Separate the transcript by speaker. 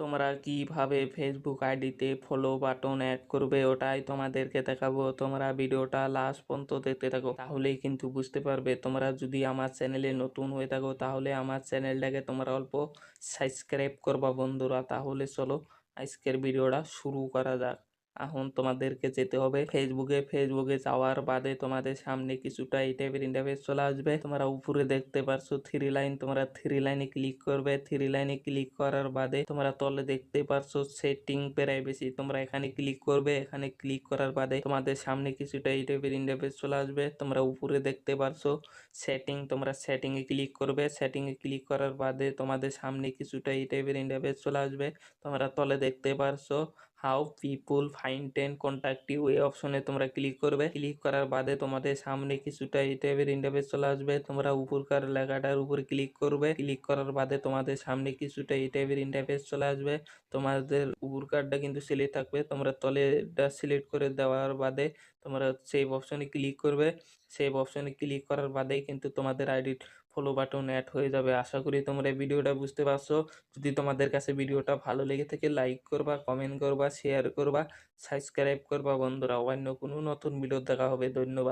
Speaker 1: তোমরা কিভাবে ফেসবুক আইডিতে ফলো বাটন অ্যাড করবে ওটাই তোমাদেরকে দেখাবো। তোমরা ভিডিওটা লাস্ট পর্যন্ত দেখতে থাকো, তাহলেই কিন্তু বুঝতে পারবে। তোমরা যদি আমার চ্যানেলে নতুন হয়ে থাকো তাহলে আমার চ্যানেলটাকে তোমরা অল্প সাবস্ক্রাইব করবা বন্ধুরা। তাহলে চলো আজকের ভিডিওটা শুরু করা যাক। এখন তোমাদেরকে যেতে হবে ফেসবুকে যাওয়ার বাদে তোমাদের সামনে কিছুটা এই টাইপের ইন্টারফেস চলে আসবে। তোমরা উপরে দেখতে পারছো থ্রি লাইন, তোমরা থ্রি লাইনে ক্লিক করবে। থ্রি লাইনে ক্লিক করার বাদে তোমরা তলে দেখতে পারছো সেটিং প্রাইভেসি, তোমরা এখানে ক্লিক করবে। এখানে ক্লিক করার বাদে তোমাদের সামনে কিছুটা এই টাইপের ইন্টারফেস চলে আসবে। তোমরা উপরে দেখতে পারছো সেটিং, তোমরা সেটিংয়ে ক্লিক করবে। সেটিংয়ে ক্লিক করার বাদে তোমাদের সামনে কিছুটা এই টাইপের ইন্টারফেস চলে আসবে। তোমরা তলে দেখতে পারছো how people find and contact you, এই অপশনে তোমরা ক্লিক করবে। ক্লিক করার বাদে তোমাদের সামনে কিছুটা এই টাইপের ইন্টারফেস চলে আসবে। তোমরা উপরকার লেখাটার উপর ক্লিক করবে। ক্লিক করার বাদে তোমাদের সামনে কিছুটা এই টাইপের ইন্টারফেস চলে আসবে। তোমাদের উপরকারটা কিন্তু সিলেক্ট থাকবে। তোমরা তলেটা সিলেক্ট করে দেওয়ার বাদে তোমরা সেভ অপশনে ক্লিক করবে। সেভ অপশনে ক্লিক করার বাদেই কিন্তু তোমাদের আইডি ফলো বাটন অ্যাড হয়ে যাবে। আশা করি তোমরা এই ভিডিওটা বুঝতে পারছো। যদি তোমাদের কাছে ভিডিওটা ভালো লেগে থাকে লাইক করবা, কমেন্ট করবা, শেয়ার করবা, সাবস্ক্রাইব করবা বন্ধুরা। অন্য কোনো নতুন ভিডিও দেখা হবে। ধন্যবাদ।